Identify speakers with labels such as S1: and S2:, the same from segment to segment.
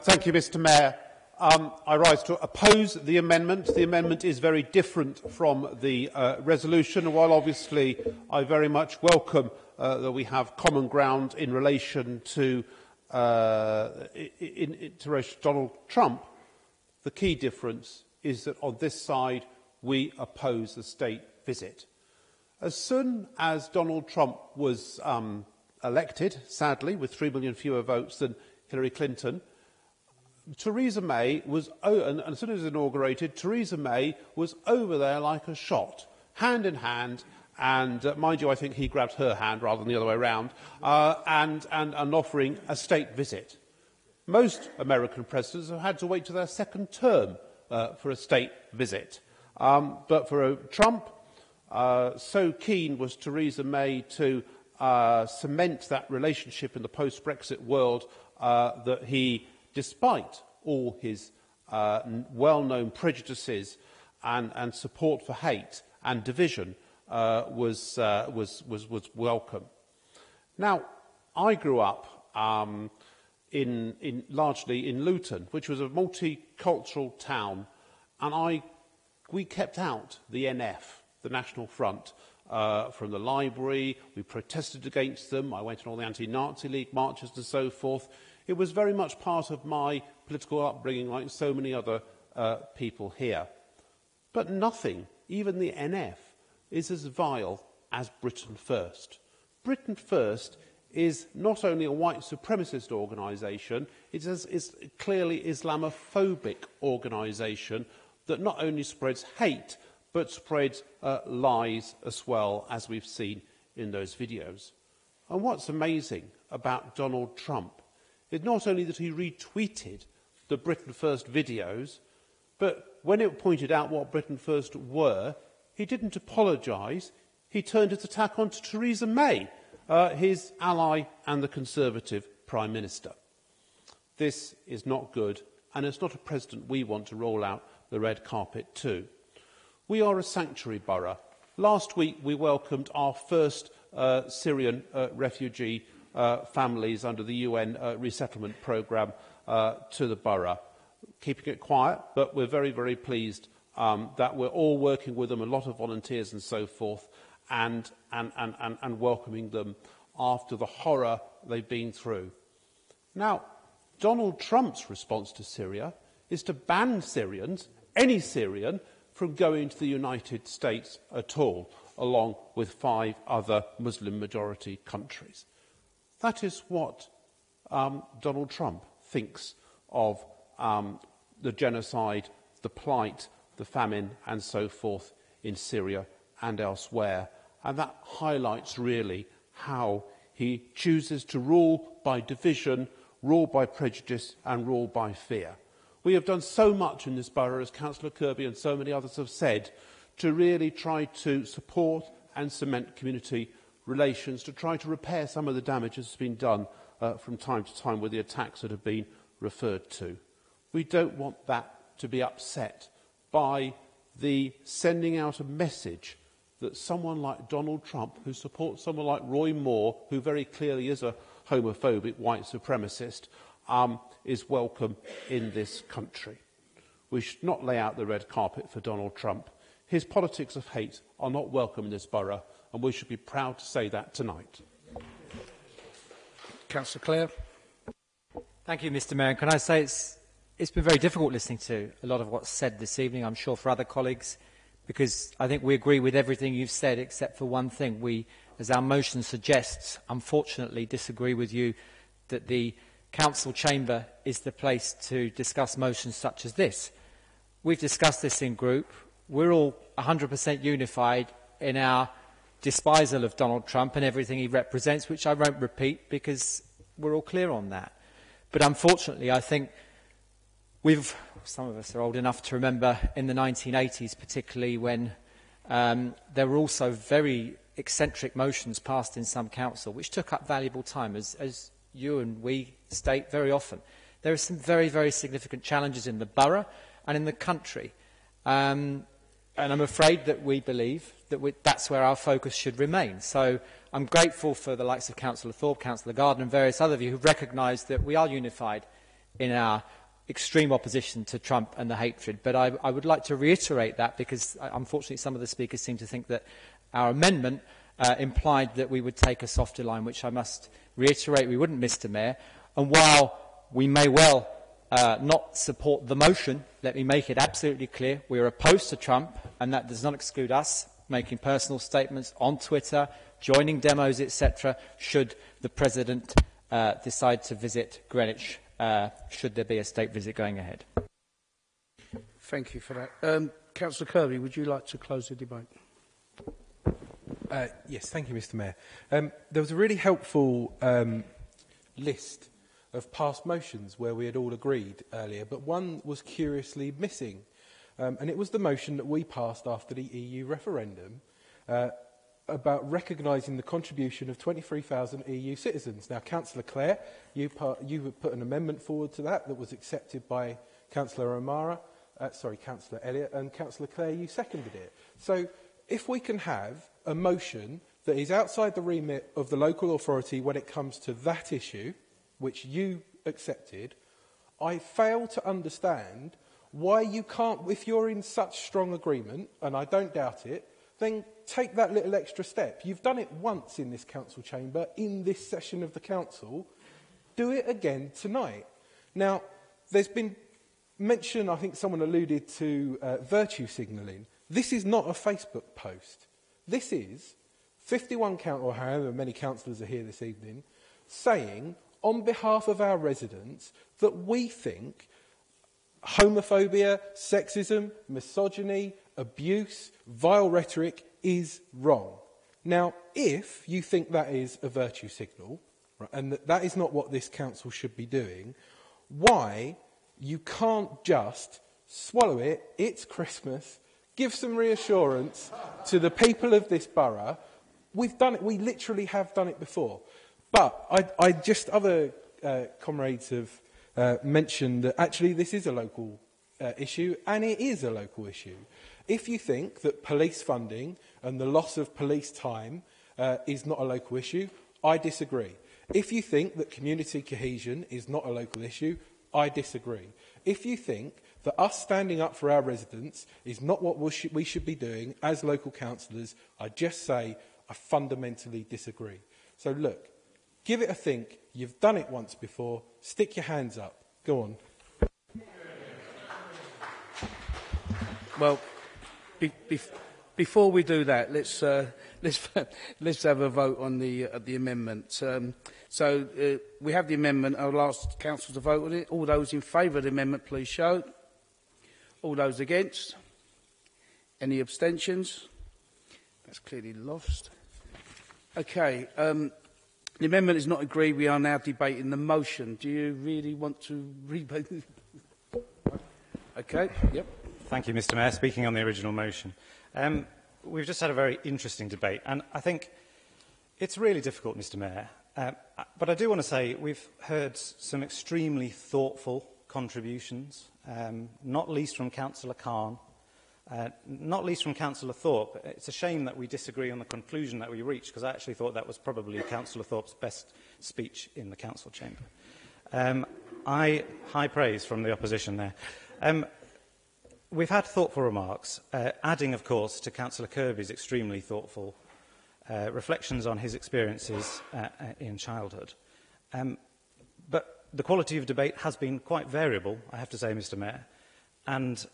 S1: Thank you, Mr Mayor. I rise to oppose the amendment. The amendment is very different from the resolution. While obviously I very much welcome that we have common ground in relation to Donald Trump, the key difference is that on this side we oppose the state visit. As soon as Donald Trump was elected, sadly, with 3 million fewer votes than Hillary Clinton, Theresa May was, and as soon as it was inaugurated, Theresa May was over there like a shot, hand in hand, and mind you, I think he grabbed her hand rather than the other way around, and offering a state visit. Most American presidents have had to wait to their second term for a state visit. But for Trump, so keen was Theresa May to cement that relationship in the post-Brexit world that he, despite all his well-known prejudices and support for hate and division, was welcome. Now, I grew up largely in Luton, which was a multicultural town, and we kept out the NF, the National Front, from the library. We protested against them. I went on all the anti-Nazi League marches and so forth. It was very much part of my political upbringing, like so many other people here. But nothing, even the NF, is as vile as Britain First. Britain First is not only a white supremacist organisation, it is clearly Islamophobic organisation that not only spreads hate, but spreads lies as well, as we've seen in those videos. And what's amazing about Donald Trump is not only that he retweeted the Britain First videos, but when it pointed out what Britain First were, he didn't apologise. He turned his attack on to Theresa May, his ally and the Conservative Prime Minister. This is not good, and it's not a president we want to roll out the red carpet to. We are a sanctuary borough. Last week we welcomed our first Syrian refugee families under the UN resettlement programme to the borough. Keeping it quiet, but we're very, very pleased that we're all working with them, a lot of volunteers and so forth, and welcoming them after the horror they've been through. Now, Donald Trump's response to Syria is to ban Syrians, any Syrian, from going to the United States at all, along with 5 other Muslim-majority countries. That is what Donald Trump thinks of the genocide, the plight, the famine and so forth in Syria and elsewhere. And that highlights really how he chooses to rule by division, rule by prejudice and rule by fear. We have done so much in this borough, as Councillor Kirby and so many others have said, to really try to support and cement community relations, to try to repair some of the damage that's been done from time to time with the attacks that have been referred to. We don't want that to be upset by the sending out a message that someone like Donald Trump, who supports someone like Roy Moore, who very clearly is a homophobic white supremacist, is welcome in this country. We should not lay out the red carpet for Donald Trump. His politics of hate are not welcome in this borough, and we should be proud to say that tonight.
S2: Councillor Clare.
S3: Thank you, Mr Mayor. Can I say it's been very difficult listening to a lot of what's said this evening, I'm sure for other colleagues, because I think we agree with everything you've said except for one thing. We, as our motion suggests, unfortunately disagree with you that the Council chamber is the place to discuss motions such as this. We've discussed this in group. We're all 100% unified in our despisal of Donald Trump and everything he represents, which I won't repeat because we're all clear on that. But unfortunately, I think some of us are old enough to remember in the 1980s, particularly when there were also very eccentric motions passed in some council, which took up valuable time, as you and we state very often. There are some very, very significant challenges in the borough and in the country. And I'm afraid that we believe that that's where our focus should remain. So I'm grateful for the likes of Councillor Thorpe, Councillor Gardner and various other of you who have recognised that we are unified in our extreme opposition to Trump and the hatred. But I would like to reiterate that, because unfortunately some of the speakers seem to think that our amendment implied that we would take a softer line, which I must reiterate we wouldn't, Mr Mayor. And while we may well not support the motion, let me make it absolutely clear we are opposed to Trump, and that does not exclude us making personal statements on Twitter, joining demos, etc., should the President decide to visit Greenwich, should there be a state visit going ahead.
S2: Thank you for that. Councillor Kirby, would you like to close the debate?
S4: Yes, thank you, Mr Mayor. There was a really helpful list of past motions where we had all agreed earlier, but one was curiously missing, and it was the motion that we passed after the EU referendum about recognising the contribution of 23,000 EU citizens. Now, Councillor Clare, you put an amendment forward to that was accepted by Councillor Councillor Elliott, and Councillor Clare, you seconded it. So, if we can have a motion that is outside the remit of the local authority when it comes to that issue, which you accepted, I fail to understand why you can't, if you're in such strong agreement, and I don't doubt it, then take that little extra step. You've done it once in this council chamber, in this session of the council. Do it again tonight. Now, there's been mention, I think someone alluded to virtue signalling. This is not a Facebook post. This is 51 or however many councillors are here this evening, saying on behalf of our residents that we think homophobia, sexism, misogyny, abuse, vile rhetoric is wrong. Now, if you think that is a virtue signal, right, and that is not what this council should be doing, why you can't just swallow it, it's Christmas, give some reassurance to the people of this borough. We've done it, we literally have done it before. But other comrades have mentioned that actually this is a local issue, and it is a local issue. If you think that police funding and the loss of police time is not a local issue, I disagree. If you think that community cohesion is not a local issue, I disagree. If you think that us standing up for our residents is not what we should be doing as local councillors, I just say I fundamentally disagree. So look, give it a think. You've done it once before. Stick your hands up. Go on.
S2: Well, before we do that, let's have a vote on the amendment. We have the amendment. I'll ask council to vote on it. All those in favour of the amendment, please show. All those against? Any abstentions? That's clearly lost. Okay. The amendment is not agreed. We are now debating the motion. Do you really want to rebate? Okay. Yep.
S5: Thank you, Mr Mayor. Speaking on the original motion. We've just had a very interesting debate, and I think it's really difficult, Mr Mayor. But I do want to say we've heard some extremely thoughtful contributions, not least from Councillor Khan, not least from Councillor Thorpe. It's a shame that we disagree on the conclusion that we reached, because I actually thought that was probably Councillor Thorpe's best speech in the council chamber. High praise from the opposition there. We've had thoughtful remarks, adding, of course, to Councillor Kirby's extremely thoughtful reflections on his experiences in childhood. But the quality of debate has been quite variable, I have to say, Mr Mayor. And,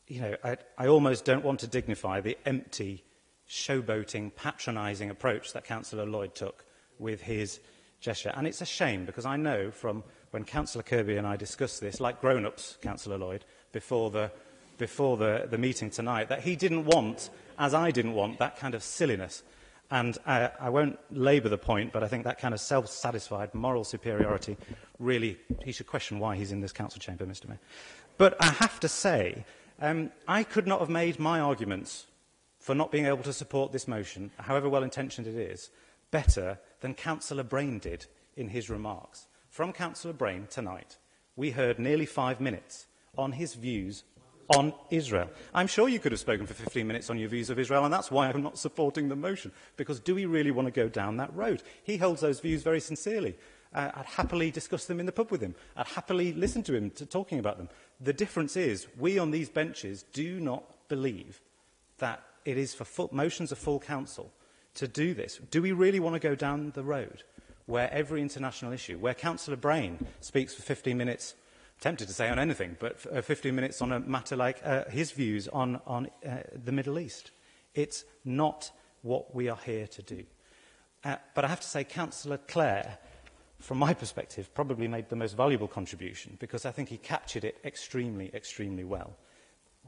S5: you know, I almost don't want to dignify the empty, showboating, patronising approach that Councillor Lloyd took with his gesture. And it's a shame, because I know from when Councillor Kirby and I discussed this, like grown-ups, Councillor Lloyd, before the meeting tonight, that he didn't want, as I didn't want, that kind of silliness. And I won't labour the point, but I think that kind of self-satisfied moral superiority, really, he should question why he's in this council chamber, Mr Mayor. But I have to say, I could not have made my arguments for not being able to support this motion, however well-intentioned it is, better than Councillor Brain did in his remarks. From Councillor Brain tonight, we heard nearly 5 minutes on his views on Israel. I'm sure you could have spoken for 15 minutes on your views of Israel, and that's why I'm not supporting the motion, because do we really want to go down that road? He holds those views very sincerely. I'd happily discuss them in the pub with him. I'd happily listen to him talking about them. The difference is, we on these benches do not believe that it is for motions of full council to do this. Do we really want to go down the road where every international issue, where Councillor Brain speaks for 15 minutes, tempted to say on anything, but 15 minutes on a matter like his views on the Middle East? It's not what we are here to do. But I have to say, Councillor Clare, from my perspective, probably made the most valuable contribution, because I think he captured it extremely, extremely well.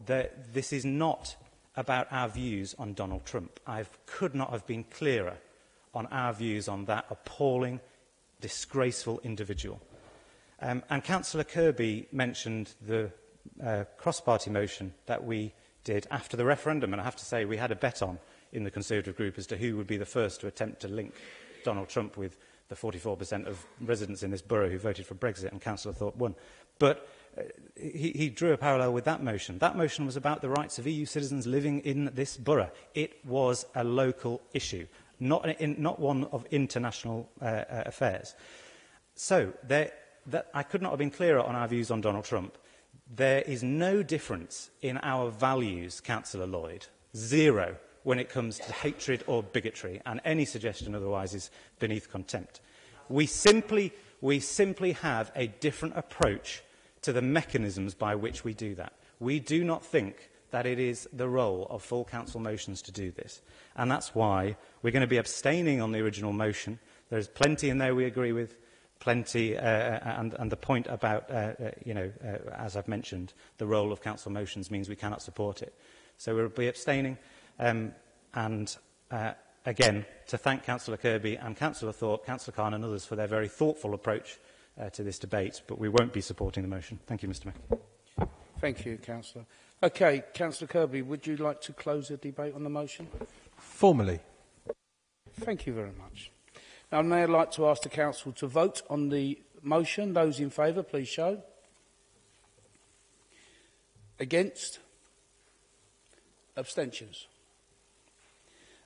S5: This is not about our views on Donald Trump. I could not have been clearer on our views on that appalling, disgraceful individual. And Councillor Kirby mentioned the cross-party motion that we did after the referendum, and I have to say we had a bet on in the Conservative group as to who would be the first to attempt to link Donald Trump with the 44% of residents in this borough who voted for Brexit, and Councillor Thorpe won. But he drew a parallel with that motion. That motion was about the rights of EU citizens living in this borough. It was a local issue, not one of international affairs. So I could not have been clearer on our views on Donald Trump. There is no difference in our values, Councillor Lloyd, zero, when it comes to hatred or bigotry, and any suggestion otherwise is beneath contempt. We simply have a different approach to the mechanisms by which we do that. We do not think that it is the role of full council motions to do this, and that's why we're going to be abstaining on the original motion. There's plenty in there we agree with, plenty, and the point about, as I've mentioned, the role of council motions means we cannot support it. So we'll be abstaining. Again, to thank Councillor Kirby and Councillor Thorpe, Councillor Khan and others for their very thoughtful approach to this debate, but we won't be supporting the motion. Thank you, Mr Mayor.
S2: Thank you, Councillor. Okay, Councillor Kirby, would you like to close the debate on the motion?
S4: Formally.
S2: Thank you very much. Now, I'd now like to ask the Council to vote on the motion. Those in favour, please show. Against? Abstentions?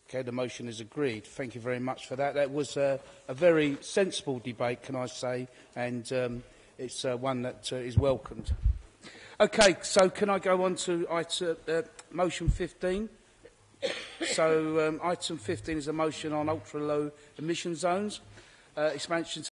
S2: Okay, the motion is agreed. Thank you very much for that. That was a very sensible debate, can I say, and it's one that is welcomed. Okay, so can I go on to motion 15? So item 15 is a motion on ultra-low emission zones, expansion